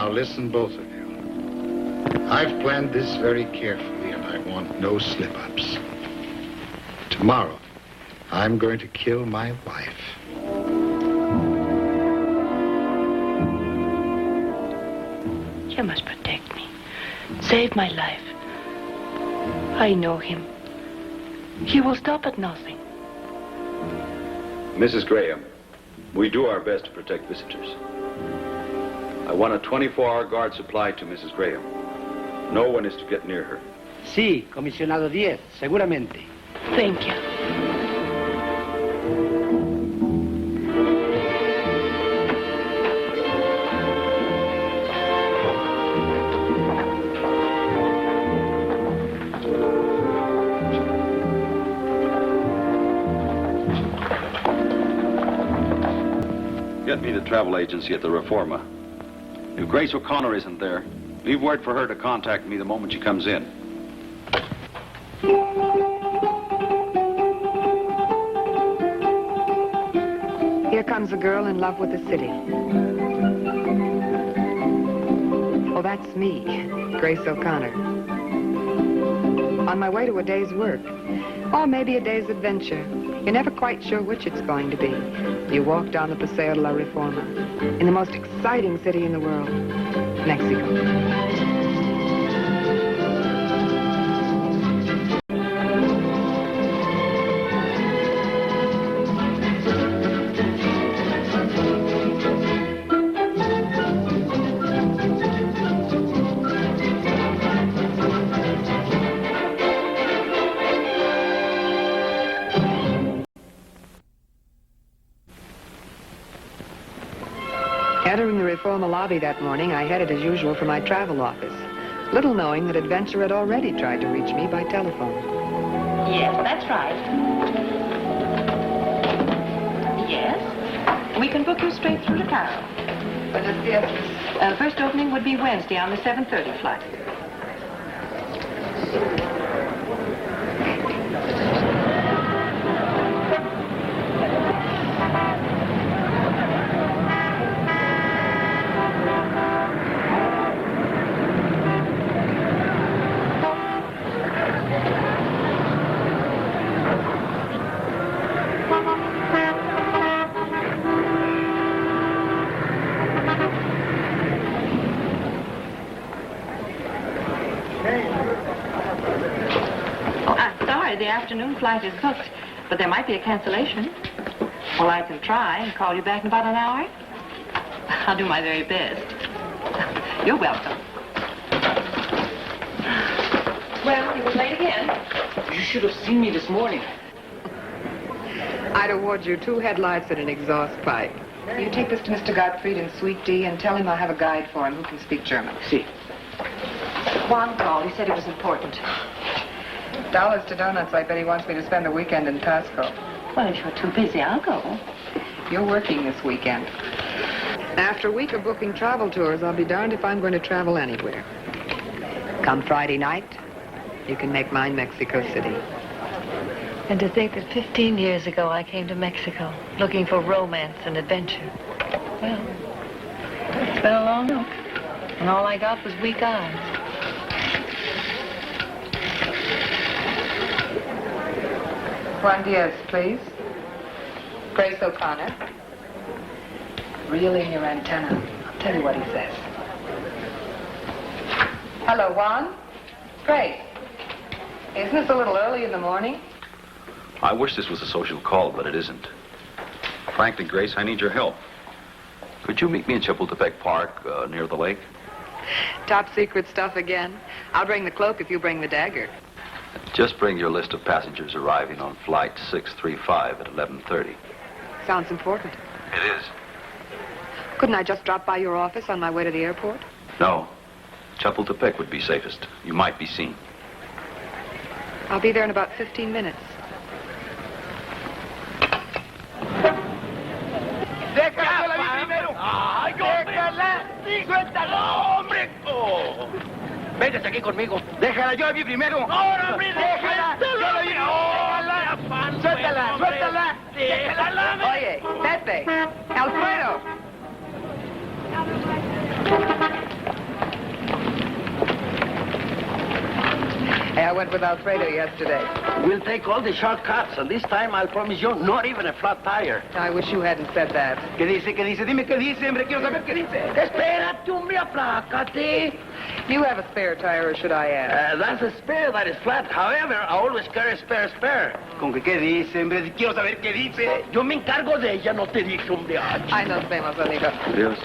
Now listen, both of you. I've planned this very carefully, and I want no slip-ups. Tomorrow, I'm going to kill my wife. You must protect me. Save my life. I know him. He will stop at nothing. Mrs. Graham, we do our best to protect visitors. I want a 24-hour guard supplied to Mrs. Graham. No one is to get near her. Sí, comisionado 10, seguramente. Thank you. Get me the travel agency at the Reforma. If Grace O'Connor isn't there, leave word for her to contact me the moment she comes in. Here comes a girl in love with the city. Oh, that's me, Grace O'Connor. On my way to a day's work, or maybe a day's adventure. You're never quite sure which it's going to be. You walk down the Paseo de la Reforma, in the most exciting city in the world, Mexico. Entering the Reforma lobby that morning, I headed as usual for my travel office, little knowing that Adventure had already tried to reach me by telephone. Yes, that's right. Yes? We can book you straight through to Cairo. First opening would be Wednesday on the 7:30 flight. The afternoon flight is booked, but there might be a cancellation. Well, I can try and call you back in about an hour. I'll do my very best. You're welcome. Well, you were late again. You should have seen me this morning. I'd award you 2 headlights and an exhaust pipe. You take this to Mr. Gottfried in Suite D and tell him I have a guide for him who can speak German. Sí. Juan called. He said it was important. Dollars to donuts. I bet he wants me to spend the weekend in Pasco. Well, if you're too busy, I'll go. You're working this weekend. After a week of booking travel tours, I'll be darned if I'm going to travel anywhere. Come Friday night, you can make mine Mexico City. And to think that 15 years ago I came to Mexico looking for romance and adventure. Well, it's been a long look, and all I got was weak eyes. Juan Diaz, please. Grace O'Connor. Reel in your antenna. I'll tell you what he says. Hello, Juan. Grace. Isn't this a little early in the morning? I wish this was a social call, but it isn't. Frankly, Grace, I need your help. Could you meet me in Chapultepec Park, near the lake? Top secret stuff again. I'll bring the cloak if you bring the dagger. Just bring your list of passengers arriving on flight 635 at 11:30. Sounds important. It is. Couldn't I just drop by your office on my way to the airport? No. Chapultepec would be safest. You might be seen. I'll be there in about 15 minutes. ¡Déjala primero! ¡Ay, déjala! ¡Suéltala, hombre! Oh. Véngase aquí conmigo. Déjala, yo la vi primero. ¡Ahora, hombre! ¡Déjala! ¡Yo la vi! ¡Déjala! ¡Suéltala! ¡Suéltala! ¡Déjala! Oye, Pepe, Alfredo. I went with Alfredo yesterday. We'll take all the shortcuts, and this time I'll promise you not even a flat tire. I wish you hadn't said that. ¿Qué dice? ¿Qué dice? Dime qué dice, hombre. Quiero saber qué dice. Espérate, hombre, aplácate. Do you have a spare tire, or should I ask? That's a spare that is flat. However, I always carry a spare. ¿Con qué dice, hombre? Quiero saber qué dice. Yo me encargo de ella, no te digo, hombre. Ay, nos vemos, amigo. Adiós.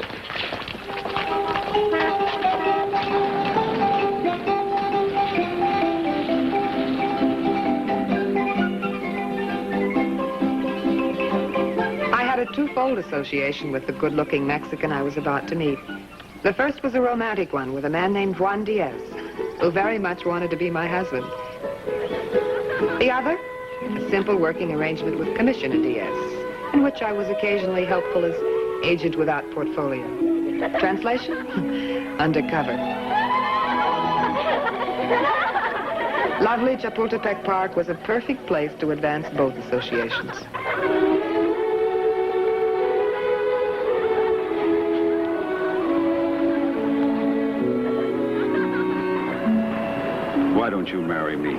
I had a twofold association with the good-looking Mexican I was about to meet. The first was a romantic one with a man named Juan Diaz, who very much wanted to be my husband. The other, a simple working arrangement with Commissioner Diaz, in which I was occasionally helpful as agent without portfolio. Translation? Undercover. Lovely Chapultepec Park was a perfect place to advance both associations. Why don't you marry me?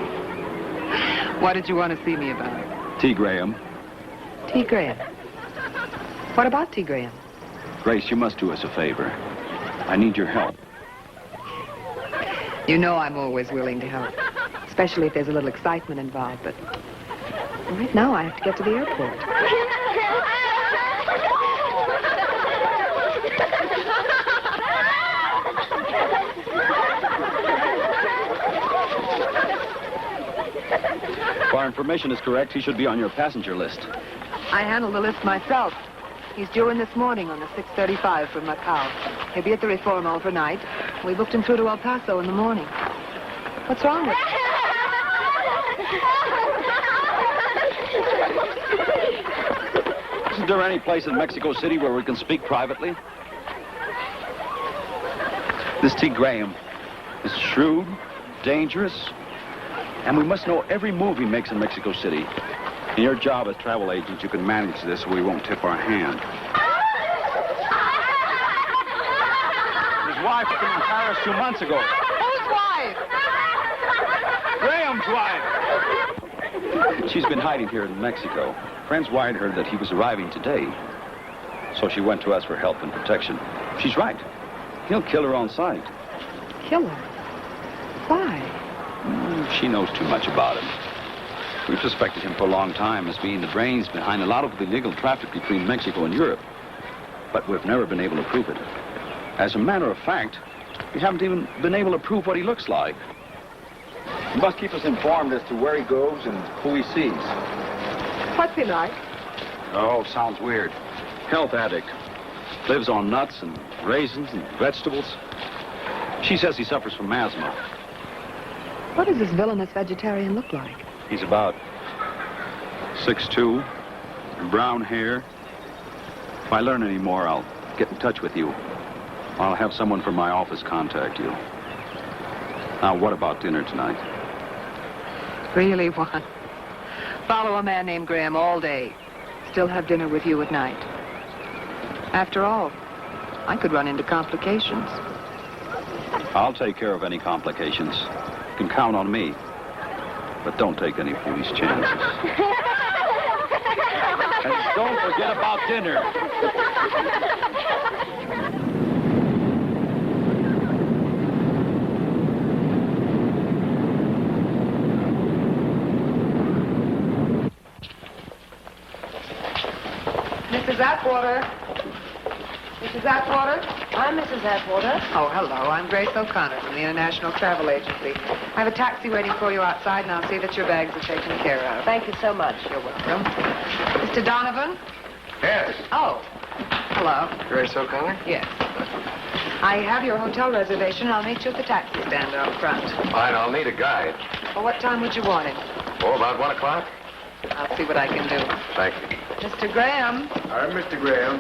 What did you want to see me about? T. Graham. T. Graham. What about T. Graham? Grace, you must do us a favor. I need your help. You know I'm always willing to help, especially if there's a little excitement involved, but right now I have to get to the airport. If our information is correct, he should be on your passenger list. I handled the list myself. He's due in this morning on the 6:35 from Macau. He'll be at the Reform overnight. We booked him through to El Paso in the morning. What's wrong with him? Isn't there any place in Mexico City where we can speak privately? This T. Graham is shrewd, dangerous, and we must know every move he makes in Mexico City. In your job as travel agent, you can manage this so we won't tip our hand. His wife was in Paris 2 months ago. Whose wife? Graham's wife! She's been hiding here in Mexico. Friends wired her that he was arriving today. So she went to us for help and protection. She's right. He'll kill her on sight. Kill her? Why? She knows too much about him. We've suspected him for a long time as being the brains behind a lot of the illegal traffic between Mexico and Europe. But we've never been able to prove it. As a matter of fact, we haven't even been able to prove what he looks like. You must keep us informed as to where he goes and who he sees. What's he like? Oh, sounds weird. Health addict. Lives on nuts and raisins and vegetables. She says he suffers from asthma. What does this villainous vegetarian look like? He's about 6'2", brown hair. If I learn any more, I'll get in touch with you. I'll have someone from my office contact you. Now, what about dinner tonight? Really, Juan? Follow a man named Graham all day. Still have dinner with you at night. After all, I could run into complications. I'll take care of any complications. You can count on me. But don't take any foolish chances. And don't forget about dinner. Mrs. Atwater? Mrs. Atwater? I'm Mrs. Atwater. Oh, hello. I'm Grace O'Connor from the International Travel Agency. I have a taxi waiting for you outside, and I'll see that your bags are taken care of. Thank you so much. You're welcome. Mr. Donovan? Yes. Oh. Hello. Grace O'Connor? Yes. I have your hotel reservation. I'll meet you at the taxi stand out front. Fine, I'll need a guide. Well, what time would you want him? Oh, about 1 o'clock? I'll see what I can do. Thank you. Mr. Graham? I'm Mr. Graham.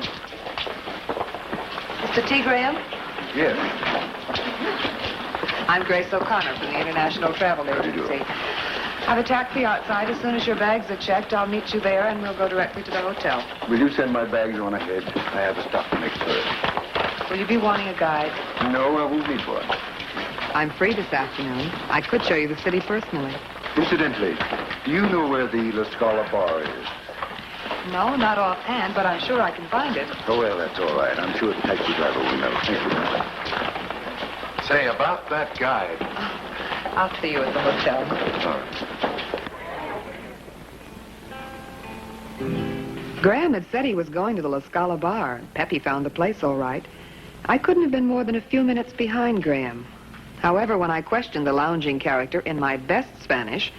Mr. T. Graham? Yes. I'm Grace O'Connor from the International Travel How do you do? Agency. I have a taxi outside. As soon as your bags are checked, I'll meet you there, and we'll go directly to the hotel. Will you send my bags on ahead? I have the stuff to make first. Will you be wanting a guide? No, I won't need one. I'm free this afternoon. I could show you the city personally. Incidentally, do you know where the La Scala bar is? No, not offhand, but I'm sure I can find it. Oh, well, that's all right. I'm sure the taxi driver will know. Thank you. Say, about that guide. I'll see you at the hotel. All right. Graham had said he was going to the La Scala bar. Peppy found the place all right. I couldn't have been more than a few minutes behind Graham. However, when I questioned the lounging character in my best Spanish,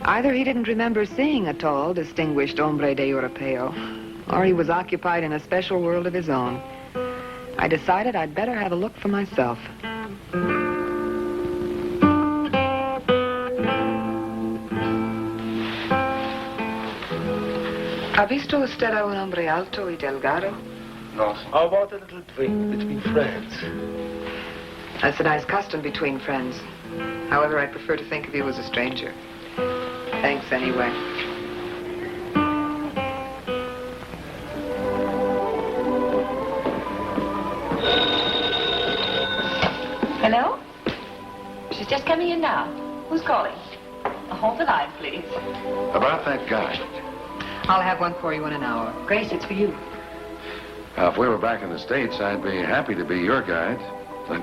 either he didn't remember seeing a tall, distinguished hombre de Europeo, or he was occupied in a special world of his own. I decided I'd better have a look for myself. ¿Ha visto usted a un hombre alto y delgado? No. How about a little drink between friends? That's a nice custom between friends. However, I prefer to think of you as a stranger. Thanks anyway. Hello? She's just coming in now. Who's calling? Hold the line, please. About that guide. I'll have one for you in an hour. Grace, it's for you. If we were back in the States, I'd be happy to be your guide. But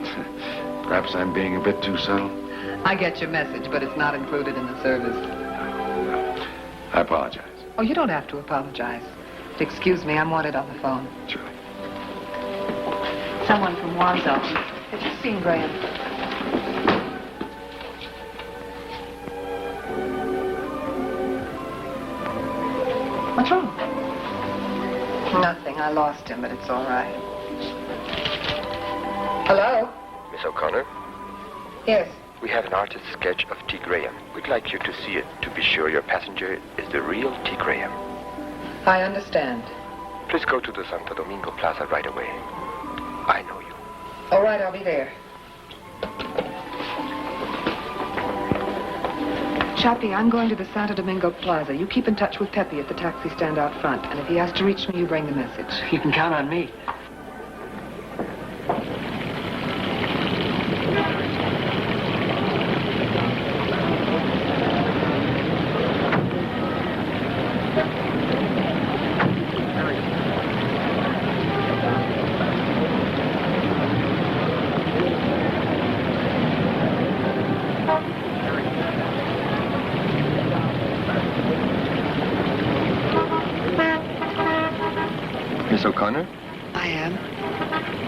perhaps I'm being a bit too subtle. I get your message, but it's not included in the service. I apologize. Oh, you don't have to apologize. Excuse me, I'm wanted on the phone. Sure. Someone from Warsaw. Have you seen Graham? What's wrong? Nothing. I lost him, but it's all right. Hello? Miss O'Connor, Yes. we have an artist sketch of T. Graham. We'd like you to see it to be sure your passenger is the real T. Graham. I understand. Please go to the Santo Domingo Plaza right away. I know you. All right, I'll be there. Chappie, I'm going to the Santo Domingo Plaza. You keep in touch with Pepe at the taxi stand out front, and if he has to reach me, you bring the message. You can count on me. Miss O'Connor, I am.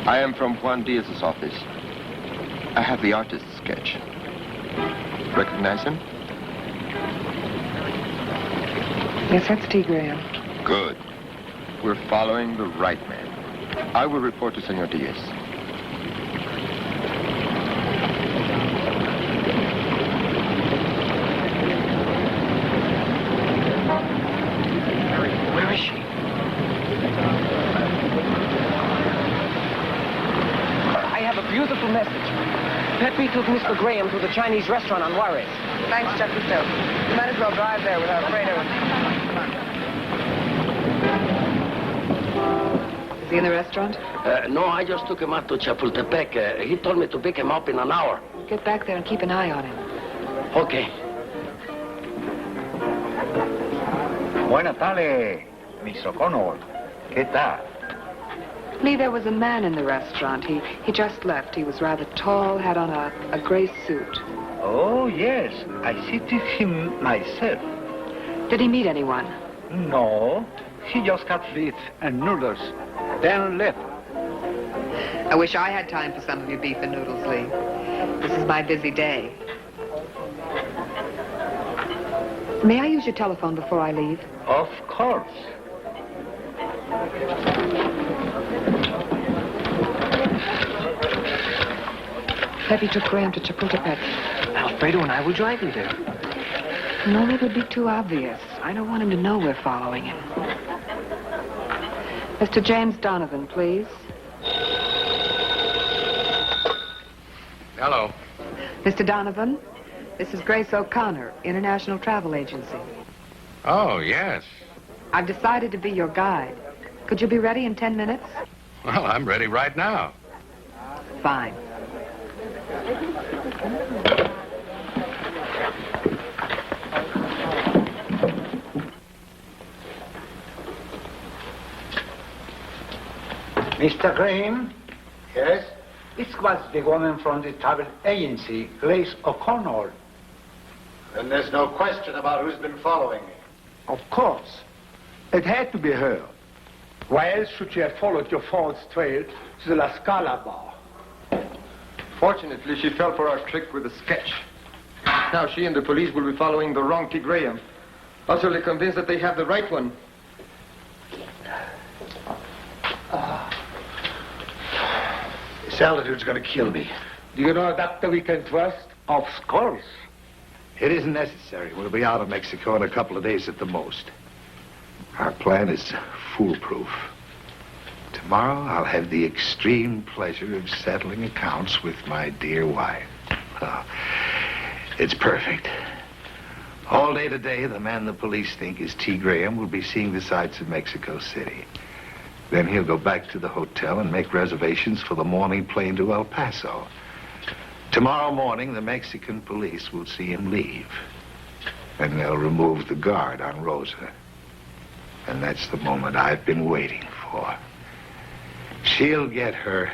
I am from Juan Diaz's office. I have the artist's sketch. Recognize him? Yes, that's T. Graham. Good. We're following the right man. I will report to Senor Diaz. Where is she? I have a beautiful message. Pepe took Mr. Graham to the Chinese restaurant on Juarez. Thanks, Chapito. You might as well drive there with our freighter. Is he in the restaurant? No, I just took him out to Chapultepec. He told me to pick him up in an hour. Get back there and keep an eye on him. Okay. Buenas tardes, Miss O'Connor. ¿Qué tal? Lee, there was a man in the restaurant. He just left. He was rather tall, had on a gray suit. Oh, yes. I seated him myself. Did he meet anyone? No, he just had beef and noodles, then left. I wish I had time for some of your beef and noodles, Lee. This is my busy day. May I use your telephone before I leave? Of course. Pepe took Graham to Chapultepec. Alfredo and I will drive you there. No, that would be too obvious. I don't want him to know we're following him. Mr. James Donovan, please. Hello. Mr. Donovan, this is Grace O'Connor, International Travel Agency. Oh, yes. I've decided to be your guide. Could you be ready in 10 minutes? Well, I'm ready right now. Fine. Mr. Graham? Yes? This was the woman from the travel agency, Grace O'Connor. Then there's no question about who's been following me. Of course. It had to be her. Why else should she have followed your false trail to the La Scala bar? Fortunately, she fell for our trick with the sketch. Now she and the police will be following the wrong T. Graham. Utterly convinced that they have the right one. This altitude's going to kill me. Do you know a doctor we can trust? Of course. It isn't necessary. We'll be out of Mexico in a couple of days at the most. Our plan is foolproof. Tomorrow, I'll have the extreme pleasure of settling accounts with my dear wife. Oh, it's perfect. All day today, the man the police think is T. Graham will be seeing the sights of Mexico City. Then he'll go back to the hotel and make reservations for the morning plane to El Paso. Tomorrow morning, the Mexican police will see him leave. And they'll remove the guard on Rosa. And that's the moment I've been waiting for. She'll get her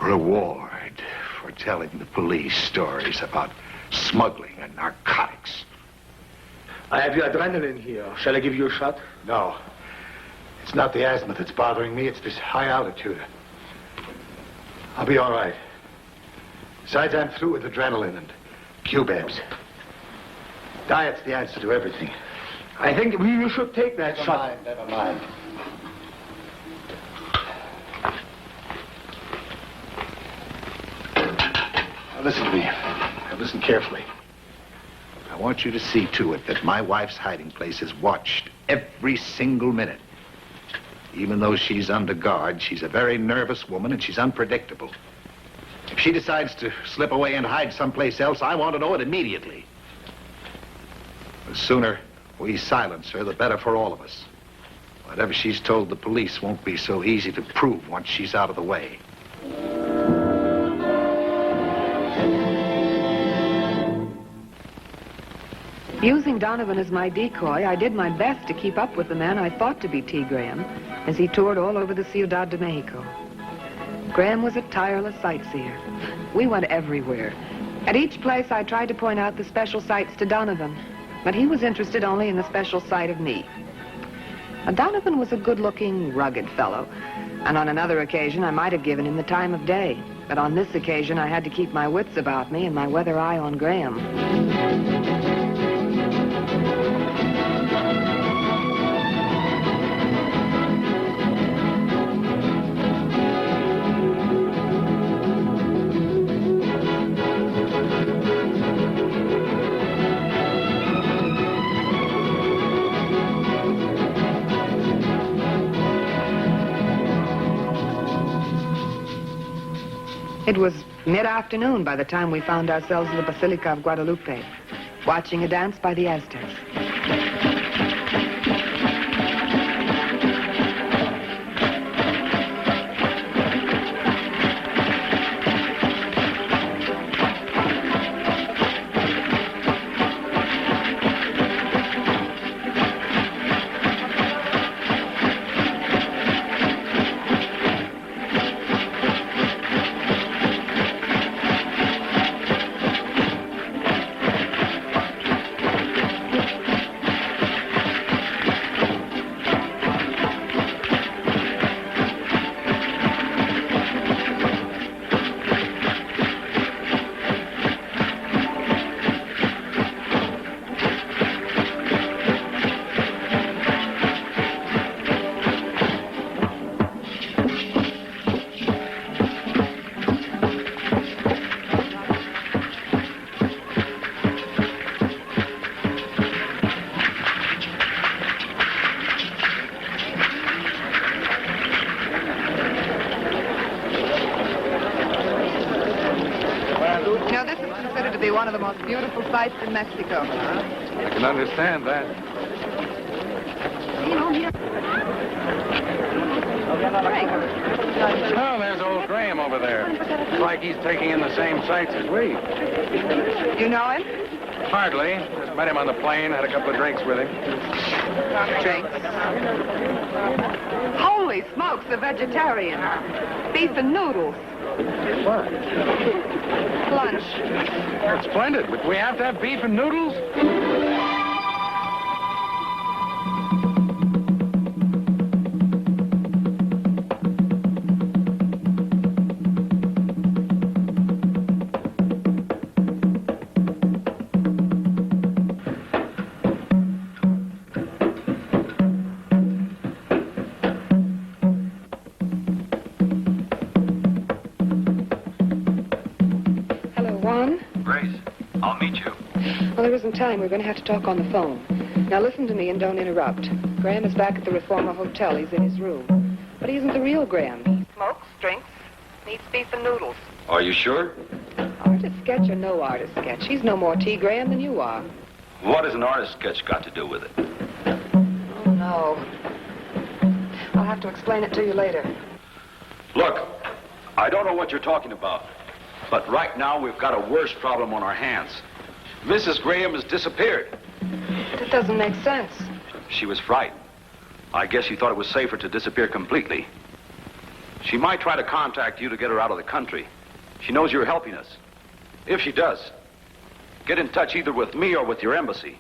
reward for telling the police stories about smuggling and narcotics. I have your adrenaline here. Shall I give you a shot? No. It's not the asthma that's bothering me. It's this high altitude. I'll be all right. Besides, I'm through with adrenaline and Q-babs. Diet's the answer to everything. I think you should take that shot. Never mind. Now listen to me. Now listen carefully. I want you to see to it that my wife's hiding place is watched every single minute. Even though she's under guard, she's a very nervous woman and she's unpredictable. If she decides to slip away and hide someplace else, I want to know it immediately. The sooner we silence her, the better for all of us. Whatever she's told the police won't be so easy to prove once she's out of the way. Using Donovan as my decoy, I did my best to keep up with the man I thought to be T. Graham as he toured all over the Ciudad de Mexico. Graham was a tireless sightseer. We went everywhere. At each place, I tried to point out the special sights to Donovan, but he was interested only in the special sight of me. Now, Donovan was a good-looking, rugged fellow, and on another occasion, I might have given him the time of day. But on this occasion, I had to keep my wits about me and my weather eye on Graham. It was mid-afternoon by the time we found ourselves in the Basilica of Guadalupe, watching a dance by the Aztecs. One of the most beautiful sights in Mexico. I can understand that. Oh, there's old Graham over there. Looks like he's taking in the same sights as we. You know him? Hardly. Just met him on the plane, had a couple of drinks with him. Drinks. Holy smokes, a vegetarian. Beef and noodles. What? Lunch. That's splendid, but we have to have beef and noodles? Well, there isn't time. We're going to have to talk on the phone. Now, listen to me and don't interrupt. Graham is back at the Reformer Hotel. He's in his room. But he isn't the real Graham. He smokes, drinks, needs beef and noodles. Are you sure? Artist sketch or no artist sketch? He's no more T. Graham than you are. What has an artist sketch got to do with it? Oh, no. I'll have to explain it to you later. Look, I don't know what you're talking about, but right now we've got a worse problem on our hands. Mrs. Graham has disappeared. That doesn't make sense. She was frightened. I guess she thought it was safer to disappear completely. She might try to contact you to get her out of the country. She knows you're helping us. If she does, get in touch either with me or with your embassy.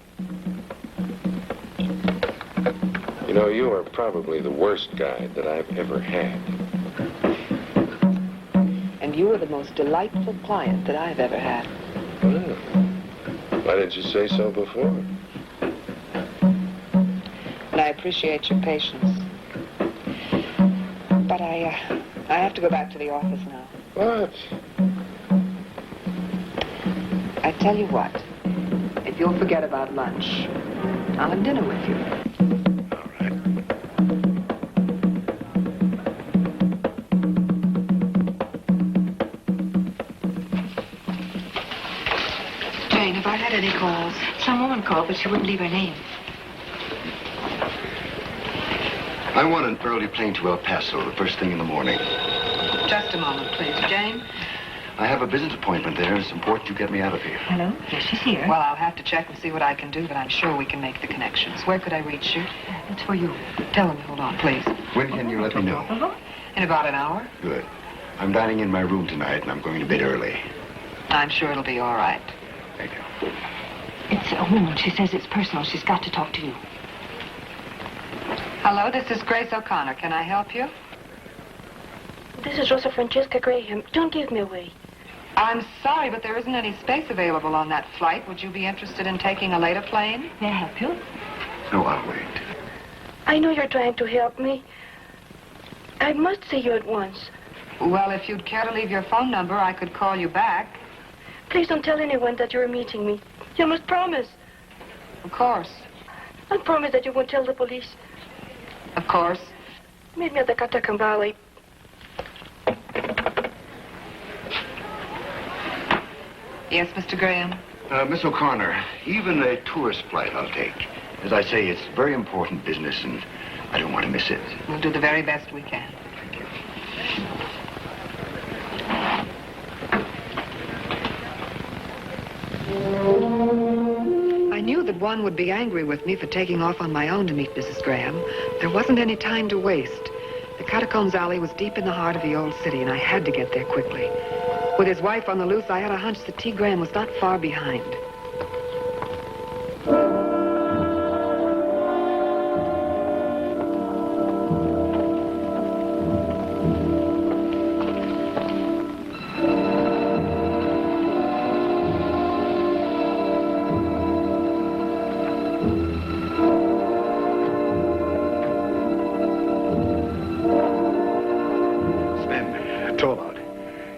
You know, you are probably the worst guy that I've ever had. And you are the most delightful client that I've ever had. Oh. Why didn't you say so before? And I appreciate your patience. But I have to go back to the office now. What? I tell you what, if you'll forget about lunch, I'll have dinner with you. All right. Jane, have I had any calls? Some woman called, but she wouldn't leave her name. I want an early plane to El Paso the first thing in the morning. Just a moment, please. Jane? I have a business appointment there. It's important you get me out of here. Hello? Yes, she's here. Well, I'll have to check and see what I can do, but I'm sure we can make the connections. Where could I reach you? It's for you. Tell them to hold on, please. When can you let me know? Uh-huh. In about an hour. Good. I'm dining in my room tonight, and I'm going to bed early. I'm sure it'll be all right. Thank you. It's a woman. She says it's personal. She's got to talk to you. Hello, this is Grace O'Connor. Can I help you? This is Rosa Francesca Graham. Don't give me away. I'm sorry, but there isn't any space available on that flight. Would you be interested in taking a later plane? May I help you? No, I'll wait. I know you're trying to help me. I must see you at once. Well, if you'd care to leave your phone number, I could call you back. Please don't tell anyone that you're meeting me. You must promise. Of course. And promise that you won't tell the police. Of course. Meet me at the Catacan Valley. Yes, Mr. Graham? Miss O'Connor, even a tourist flight I'll take. As I say, it's very important business, and I don't want to miss it. We'll do the very best we can. Thank you. I knew that one would be angry with me for taking off on my own to meet Mrs. Graham. There wasn't any time to waste. The Catacombs Alley was deep in the heart of the old city, and I had to get there quickly. With his wife on the loose, I had a hunch that T. Graham was not far behind.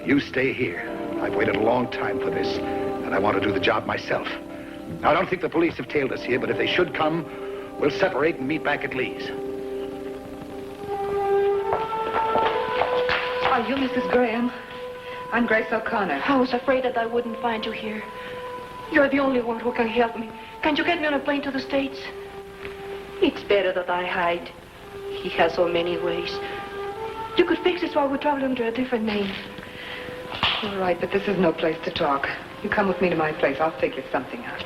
You stay here. I've waited a long time for this, and I want to do the job myself. Now, I don't think the police have tailed us here, but if they should come, we'll separate and meet back at Lee's. Are you Mrs. Graham? I'm Grace O'Connor. I was afraid that I wouldn't find you here. You're the only one who can help me. Can't you get me on a plane to the States? It's better that I hide. He has so many ways. You could fix this while we travel under a different name. All right, but this is no place to talk. You come with me to my place. I'll figure something out.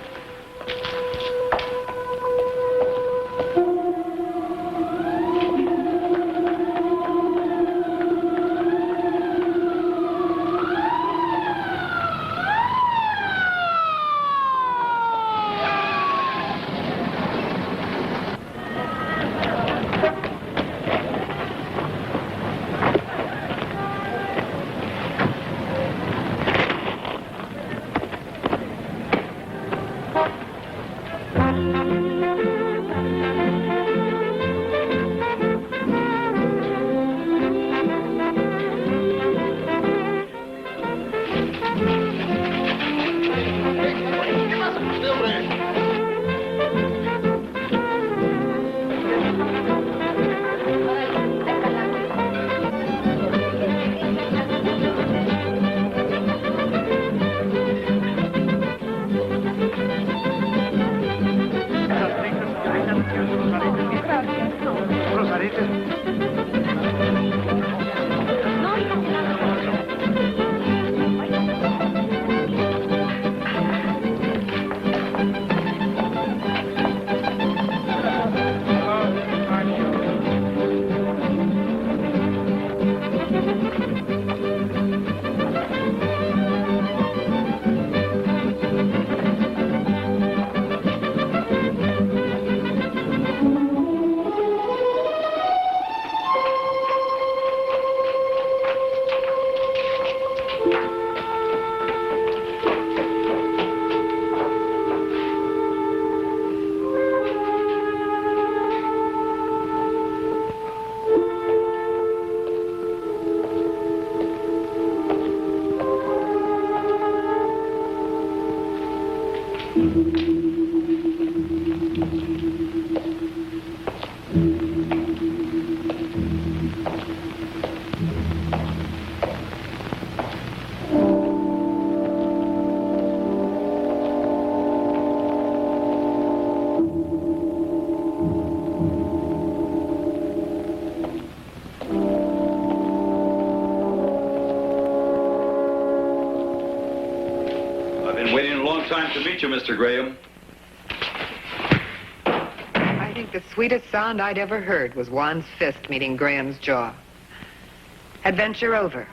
Time to meet you, Mr. Graham. I think the sweetest sound I'd ever heard was Juan's fist meeting Graham's jaw. Adventure over.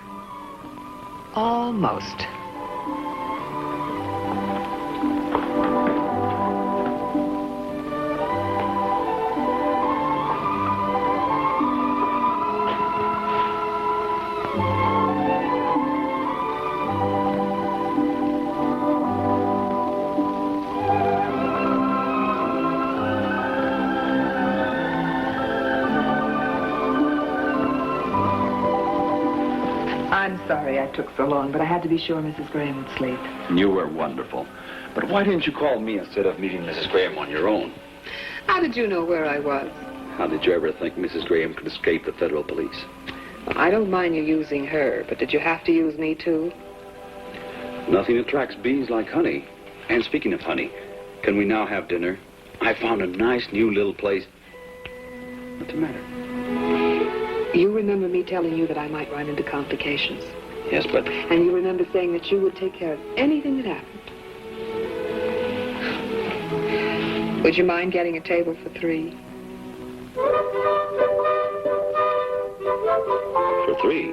Almost. I'm sorry I took so long, but I had to be sure Mrs. Graham would sleep. You were wonderful. But why didn't you call me instead of meeting Mrs. Graham on your own? How did you know where I was? How did you ever think Mrs. Graham could escape the federal police? Well, I don't mind you using her, but did you have to use me, too? Nothing attracts bees like honey. And speaking of honey, can we now have dinner? I found a nice new little place. What's the matter? You remember me telling you that I might run into complications. Yes, but... And you remember saying that you would take care of anything that happened. Would you mind getting a table for 3? For 3?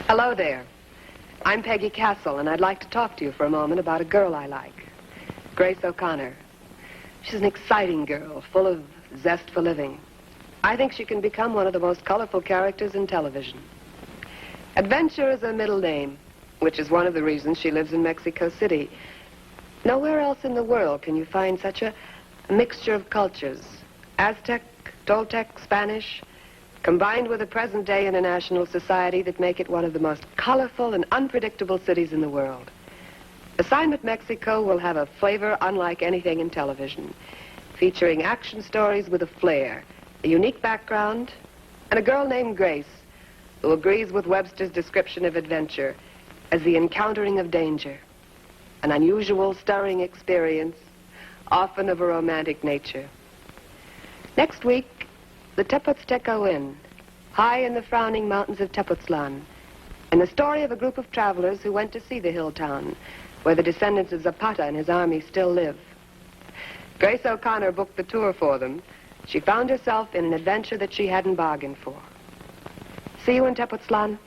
Hello there. I'm Peggy Castle, and I'd like to talk to you for a moment about a girl I like, Grace O'Connor. She's an exciting girl, full of zest for living. I think she can become one of the most colorful characters in television. Adventure is her middle name, which is one of the reasons she lives in Mexico City. Nowhere else in the world can you find such a mixture of cultures. Aztec, Toltec, Spanish, combined with a present-day international society that make it one of the most colorful and unpredictable cities in the world. Assignment Mexico will have a flavor unlike anything in television, featuring action stories with a flair, a unique background, and a girl named Grace, who agrees with Webster's description of adventure as the encountering of danger, an unusual, stirring experience, often of a romantic nature. Next week, the Tepozteco Inn, high in the frowning mountains of Tepoztlan, and the story of a group of travelers who went to see the hill town, where the descendants of Zapata and his army still live. Grace O'Connor booked the tour for them. She found herself in an adventure that she hadn't bargained for. See you in Tepoztlan.